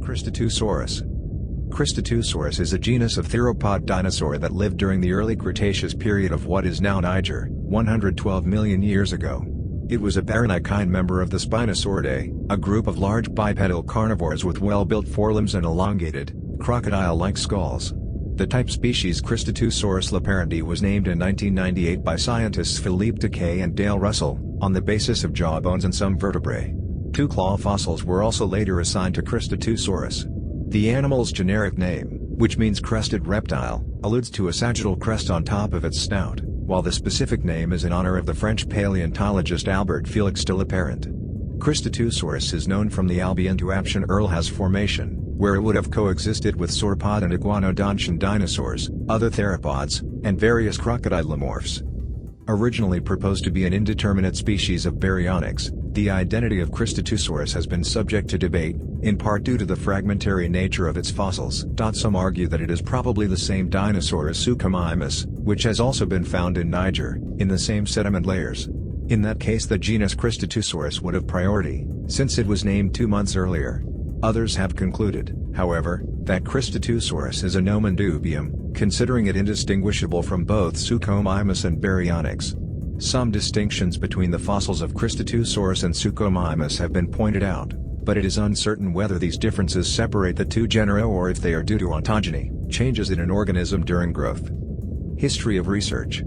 Cristatusaurus. Cristatusaurus is a genus of theropod dinosaur that lived during the Early Cretaceous period of what is now Niger, 112 million years ago. It was a baryonychine member of the Spinosauridae, a group of large bipedal carnivores with well-built forelimbs and elongated, crocodile-like skulls. The type species Cristatusaurus Lapparenti was named in 1998 by scientists Philippe Taquet and Dale Russell, on the basis of jaw bones and some vertebrae. Two claw fossils were also later assigned to Cristatusaurus. The animal's generic name, which means crested reptile, alludes to a sagittal crest on top of its snout, while the specific name is in honor of the French paleontologist Albert-Félix de Lapparent. Cristatusaurus is known from the Albian to Aptian Erlhaz Formation, where it would have coexisted with sauropod and iguanodontian dinosaurs, other theropods, and various crocodylomorphs. Originally proposed to be an indeterminate species of baryonyx, the identity of Cristatusaurus has been subject to debate, in part due to the fragmentary nature of its fossils. Some argue that it is probably the same dinosaur as Suchomimus, which has also been found in Niger, in the same sediment layers. In that case the genus Cristatusaurus would have priority, since it was named 2 months earlier. Others have concluded, however, that Cristatusaurus is a nomen dubium, considering it indistinguishable from both Suchomimus and baryonyx. Some distinctions between the fossils of Cristatusaurus and Suchomimus have been pointed out, but it is uncertain whether these differences separate the two genera or if they are due to ontogeny, changes in an organism during growth. History of research.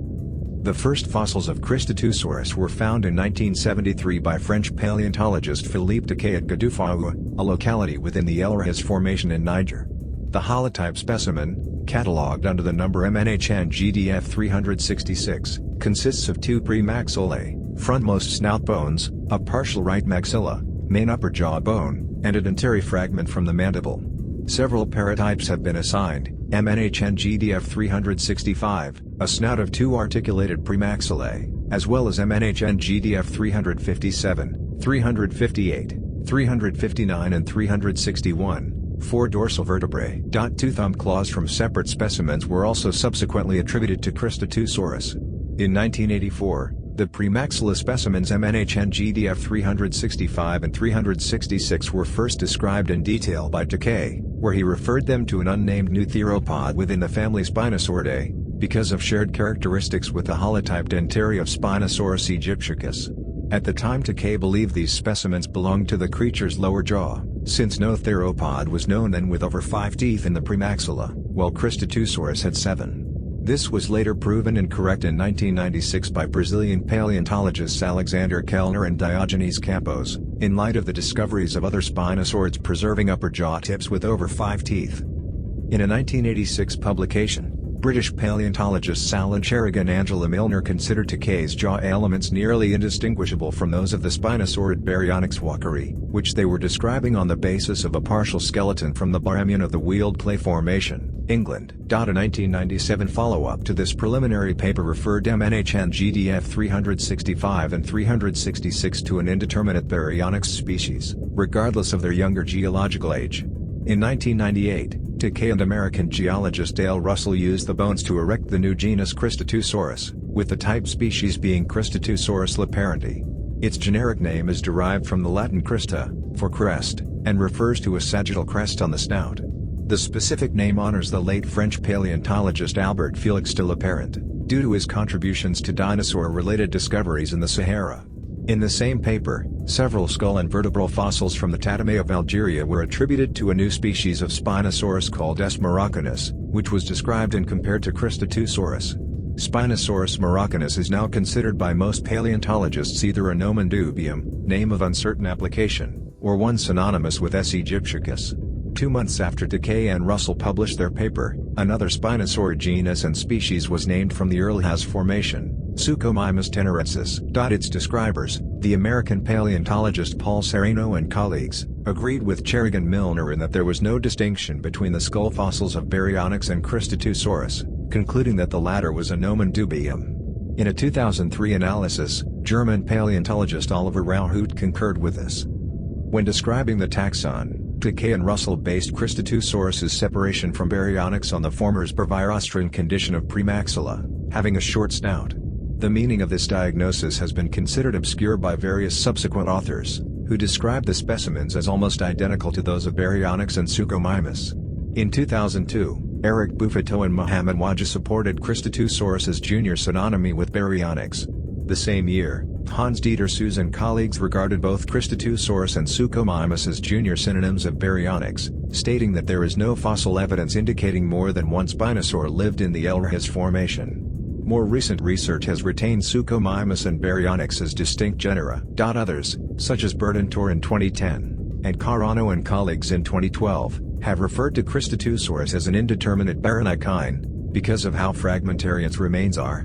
The first fossils of Cristatusaurus were found in 1973 by French paleontologist Philippe Taquet at Gadoufaoua, a locality within the Erlhaz Formation in Niger. The holotype specimen, catalogued under the number MNHN-GDF 366, consists of two premaxillae, frontmost snout bones, a partial right maxilla, main upper jaw bone, and a dentary fragment from the mandible. Several paratypes have been assigned: MNHN-GDF 365, a snout of two articulated premaxillae, as well as MNHN-GDF 357, 358, 359 and 361, 4 dorsal vertebrae. Two thumb claws from separate specimens were also subsequently attributed to Cristatusaurus. In 1984, the premaxilla specimens MNHN-GDF 365 and 366 were first described in detail by Taquet, where he referred them to an unnamed new theropod within the family Spinosauridae, because of shared characteristics with the holotype dentary of Spinosaurus aegyptiacus. At the time Taquet believed these specimens belonged to the creature's lower jaw, since no theropod was known then with over 5 teeth in the premaxilla, while Cristatusaurus had 7. This was later proven incorrect in 1996 by Brazilian paleontologists Alexander Kellner and Diogenes Campos, in light of the discoveries of other spinosaurids preserving upper jaw tips with over 5 teeth. In a 1986 publication, British paleontologists Alan Cherrig and Angela Milner considered Taquet's jaw elements nearly indistinguishable from those of the Spinosaurid baryonyx walkeri, which they were describing on the basis of a partial skeleton from the Barremian of the Weald Clay Formation, England. A 1997 follow-up to this preliminary paper referred MNHN-GDF 365 and 366 to an indeterminate baryonyx species, regardless of their younger geological age. In 1998, Taquet and American geologist Dale Russell used the bones to erect the new genus Cristatusaurus, with the type species being Cristatusaurus Lapparenti. Its generic name is derived from the Latin crista, for crest, and refers to a sagittal crest on the snout. The specific name honors the late French paleontologist Albert-Félix de Lapparent, due to his contributions to dinosaur-related discoveries in the Sahara. In the same paper, several skull and vertebral fossils from the Tatamé of Algeria were attributed to a new species of Spinosaurus called S. moroccanus, which was described and compared to Cristatusaurus. Spinosaurus moroccanus is now considered by most paleontologists either a nomen dubium, name of uncertain application, or one synonymous with S. aegyptiacus. 2 months after Taquet and Russell published their paper, another Spinosaurid genus and species was named from the Erlhaz Formation, Suchomimus tenerensis. Its describers, the American paleontologist Paul Sereno and colleagues, agreed with Cherrig and Milner in that there was no distinction between the skull fossils of baryonyx and Cristatusaurus, concluding that the latter was a nomen dubium. In a 2003 analysis, German paleontologist Oliver Rauhut concurred with this. When describing the taxon, Taquet and Russell based Cristatusaurus's separation from baryonyx on the former's Brevirostran condition of premaxilla, having a short snout. The meaning of this diagnosis has been considered obscure by various subsequent authors, who described the specimens as almost identical to those of baryonyx and Suchomimus. In 2002, Eric Buffeteau and Mohamed Wadja supported Cristatusaurus' junior synonymy with baryonyx. The same year, Hans-Dieter Suess and colleagues regarded both Cristatusaurus and Suchomimus as junior synonyms of baryonyx, stating that there is no fossil evidence indicating more than one Spinosaur lived in the Erlhaz Formation. More recent research has retained Suchomimus and baryonyx as distinct genera. Others, such as Bertentor in 2010, and Carano and colleagues in 2012, have referred to Cristatusaurus as an indeterminate baryonychine, because of how fragmentary its remains are.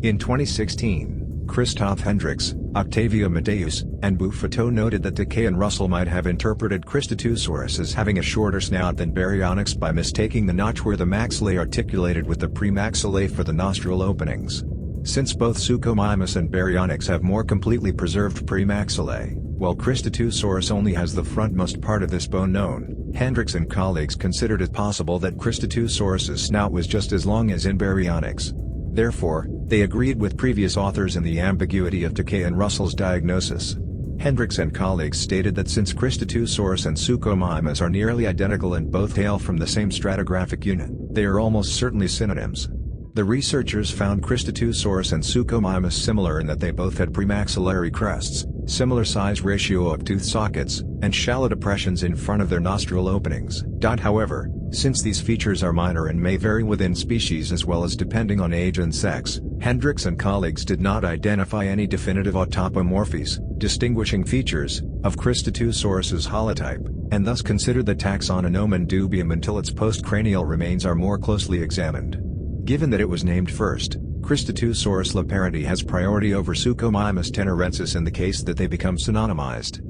In 2016, Christoph Hendricks, Octavio Madeus, and Buffeteau noted that Taquet and Russell might have interpreted Cristatusaurus as having a shorter snout than baryonyx by mistaking the notch where the maxillae articulated with the premaxillae for the nostril openings. Since both Suchomimus and baryonyx have more completely preserved premaxillae, while Cristatusaurus only has the frontmost part of this bone known, Hendricks and colleagues considered it possible that Cristatusaurus' snout was just as long as in baryonyx. Therefore, they agreed with previous authors in the ambiguity of Taquet and Russell's diagnosis. Hendricks and colleagues stated that since Cristatusaurus and Suchomimus are nearly identical and both hail from the same stratigraphic unit, they are almost certainly synonyms. The researchers found Cristatusaurus and Suchomimus similar in that they both had premaxillary crests, similar size ratio of tooth sockets, and shallow depressions in front of their nostril openings. However, since these features are minor and may vary within species as well as depending on age and sex, Hendricks and colleagues did not identify any definitive autapomorphies, distinguishing features, of Cristatusaurus's holotype, and thus considered the taxon a nomen dubium until its postcranial remains are more closely examined. Given that it was named first, Cristatusaurus lapparenti has priority over Suchomimus tenerensis in the case that they become synonymized.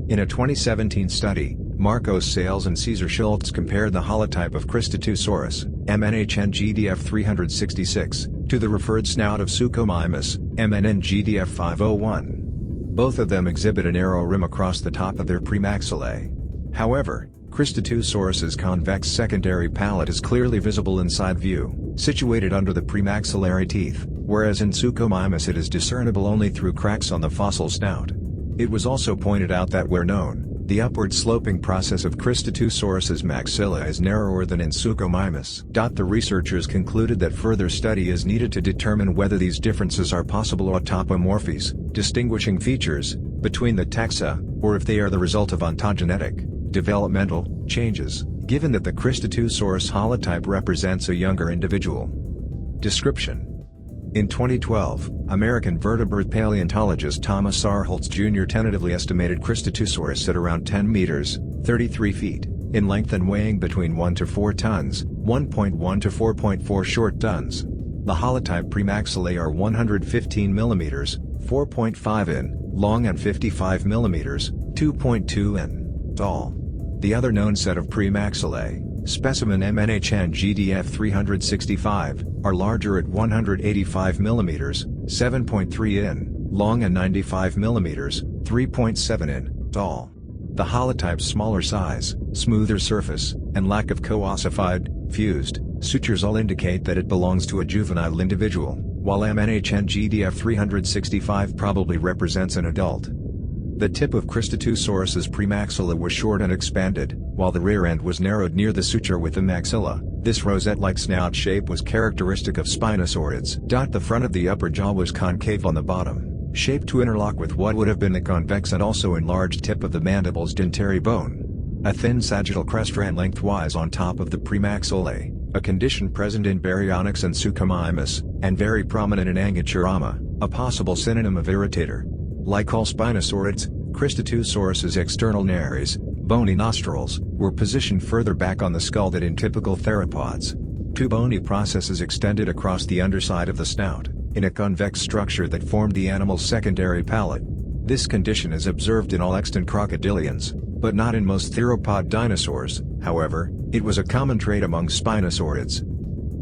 In a 2017 study, Marcos Sales and Cesar Schultz compared the holotype of Cristatusaurus, MNHN-GDF 366, to the referred snout of Suchomimus, MNN-GDF 501. Both of them exhibit a narrow rim across the top of their premaxillae. However, Cristatusaurus's convex secondary palate is clearly visible in side view, situated under the premaxillary teeth, whereas in Suchomimus it is discernible only through cracks on the fossil snout. It was also pointed out that where known, the upward sloping process of Cristatusaurus's maxilla is narrower than in Suchomimus. The researchers concluded that further study is needed to determine whether these differences are possible autapomorphies, distinguishing features, between the taxa, or if they are the result of ontogenetic, developmental, changes, given that the Cristatusaurus holotype represents a younger individual. Description: in 2012, American vertebrate paleontologist Thomas R. Holtz Jr. tentatively estimated Cristatusaurus at around 10 meters, 33 feet, in length and weighing between 1 to 4 tons, 1.1 to 4.4 short tons. The holotype premaxillae are 115 mm, 4.5 in, long and 55 mm, 2.2 in, tall. The other known set of premaxillae, specimen MNHN-GDF 365, are larger at 185 mm, 7.3 in, long and 95 mm, 3.7 in, tall. The holotype's smaller size, smoother surface, and lack of co-ossified, fused, sutures all indicate that it belongs to a juvenile individual, while MNHN-GDF 365 probably represents an adult. The tip of Cristatusaurus's premaxilla was short and expanded, while the rear end was narrowed near the suture with the maxilla. This rosette-like snout shape was characteristic of Spinosaurids. The front of the upper jaw was concave on the bottom, shaped to interlock with what would have been the convex and also enlarged tip of the mandible's dentary bone. A thin sagittal crest ran lengthwise on top of the premaxillae, a condition present in baryonyx and Suchomimus, and very prominent in Angiochirama, a possible synonym of irritator. Like all Spinosaurids, Cristatusaurus's external nares, bony nostrils, were positioned further back on the skull than in typical theropods. Two bony processes extended across the underside of the snout, in a convex structure that formed the animal's secondary palate. This condition is observed in all extant crocodilians, but not in most theropod dinosaurs. However, it was a common trait among Spinosaurids.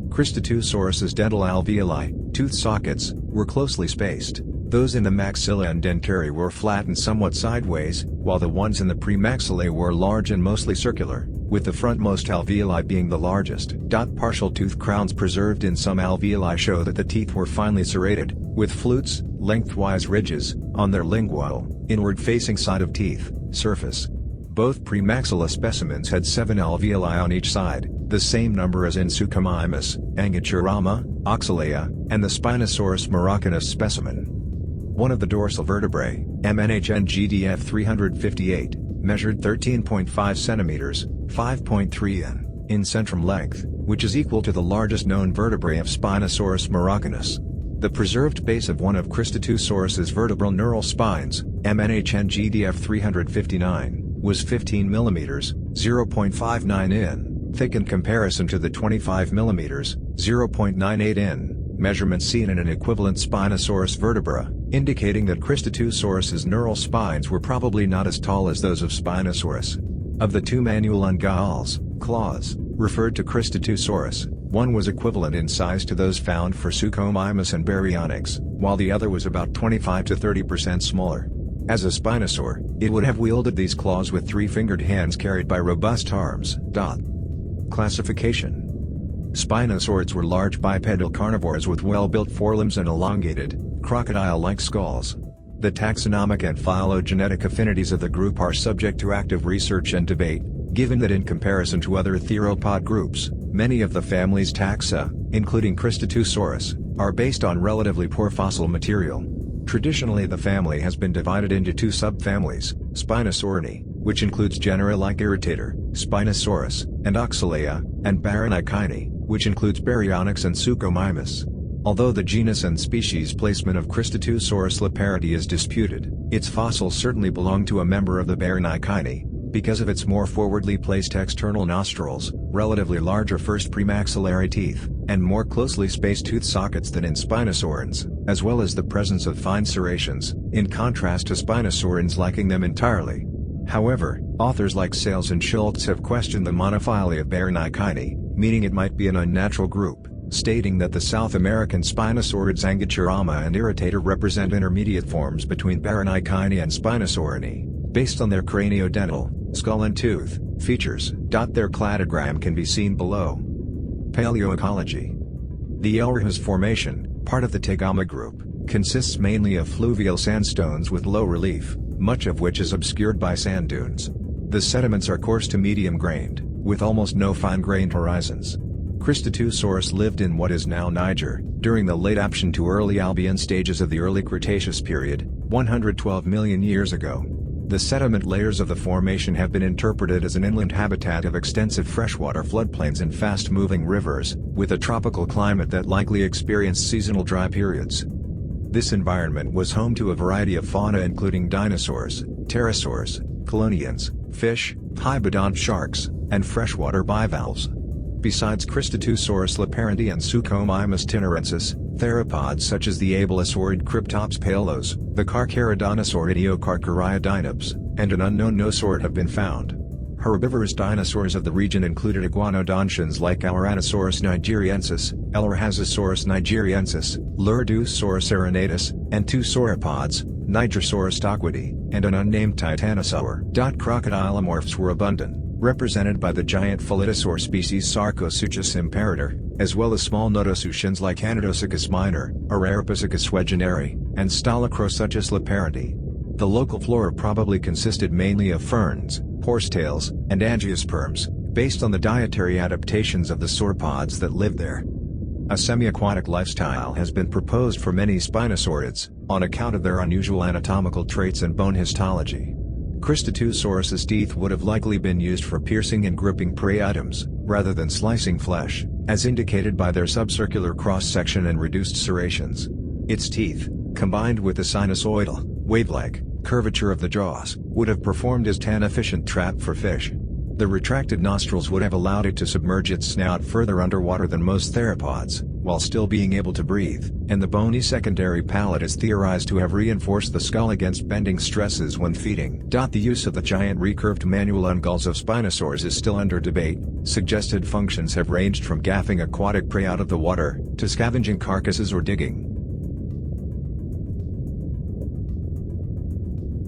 Cristatusaurus's dental alveoli, tooth sockets, were closely spaced. Those in the maxilla and dentary were flat and somewhat sideways, while the ones in the premaxillae were large and mostly circular. with the frontmost alveoli being the largest. Partial tooth crowns preserved in some alveoli show that the teeth were finely serrated, with flutes, lengthwise ridges, on their lingual, inward-facing side of teeth, surface. Both premaxilla specimens had 7 alveoli on each side, the same number as in Suchomimus, Angiochirama, Oxalea, and the Spinosaurus moroccanus specimen. One of the dorsal vertebrae, MNHNGDF 358, measured 13.5 centimeters, 5.3 in centrum length, which is equal to the largest known vertebrae of Spinosaurus moroccanus. The preserved base of one of Cristatusaurus's vertebral neural spines, MNHNGDF 359, was 15 mm, 0.59 in, thick in comparison to the 25 mm, 0.98 in, measurements seen in an equivalent Spinosaurus vertebra, indicating that Cristatusaurus's neural spines were probably not as tall as those of Spinosaurus. Of the two manual ungulals, claws, referred to Cristatusaurus, one was equivalent in size to those found for Suchomimus and baryonyx, while the other was about 25 to 30% smaller. As a spinosaur, it would have wielded these claws with 3-fingered hands carried by robust arms. Classification. Spinosaurids were large bipedal carnivores with well-built forelimbs and elongated, crocodile-like skulls. The taxonomic and phylogenetic affinities of the group are subject to active research and debate, given that in comparison to other theropod groups, many of the family's taxa, including Cristatusaurus, are based on relatively poor fossil material. Traditionally, the family has been divided into two subfamilies, Spinosauridae, which includes genera like Irritator, Spinosaurus, and Oxalea, and baryonychine, which includes Baryonyx and Suchomimus. Although the genus and species placement of Cristatusaurus Lapparenti is disputed, its fossils certainly belong to a member of the baryonychine, because of its more forwardly placed external nostrils, relatively larger first premaxillary teeth, and more closely spaced tooth sockets than in Spinosaurids, as well as the presence of fine serrations, in contrast to Spinosaurids lacking them entirely. However, authors like Sales and Schultz have questioned the monophyly of baryonychine, meaning it might be an unnatural group, stating that the South American Spinosaurids Angiochirama and Irritator represent intermediate forms between baryonychine and Spinosauridae, based on their craniodental, skull and tooth, features. Their cladogram can be seen below. Paleoecology. The Erlhaz Formation, part of the Tegama group, consists mainly of fluvial sandstones with low relief, much of which is obscured by sand dunes. The sediments are coarse to medium-grained, with almost no fine-grained horizons. Cristatusaurus lived in what is now Niger, during the late Aptian to early Albian stages of the Early Cretaceous Period, 112 million years ago. The sediment layers of the formation have been interpreted as an inland habitat of extensive freshwater floodplains and fast-moving rivers, with a tropical climate that likely experienced seasonal dry periods. This environment was home to a variety of fauna including dinosaurs, pterosaurs, chelonians, fish, hybodont sharks, and freshwater bivalves. Besides Cristatusaurus Lapparenti and Suchomimus tinarensis, theropods such as the abelosaurid Cryptops palos, the Carcharodontosaur Idiocarcharia, and an unknown nosaurid have been found. Herbivorous dinosaurs of the region included iguanodontians like Allorantosaurus nigeriensis, Elrhazosaurus nigeriensis, Lurdusaurus arenatus, and two sauropods, Nigersaurus taqueti, and an unnamed titanosaur. Crocodylomorphs were abundant, represented by the giant phyllitosaur species Sarcosuchus imperator, as well as small notosuchians like Anatosuchus minor, Arariopithecus wegeneri, and Stylocrosuchus lapparenti. The local flora probably consisted mainly of ferns, horsetails, and angiosperms, based on the dietary adaptations of the sauropods that lived there. A semi-aquatic lifestyle has been proposed for many spinosaurids, on account of their unusual anatomical traits and bone histology. Cristatusaurus's teeth would have likely been used for piercing and gripping prey items, rather than slicing flesh, as indicated by their subcircular cross-section and reduced serrations. Its teeth, combined with the sinusoidal, wave-like, curvature of the jaws, would have performed as an efficient trap for fish. The retracted nostrils would have allowed it to submerge its snout further underwater than most theropods, while still being able to breathe, and the bony secondary palate is theorized to have reinforced the skull against bending stresses when feeding. The use of the giant recurved manual ungulls of Spinosaurs is still under debate. Suggested functions have ranged from gaffing aquatic prey out of the water, to scavenging carcasses or digging.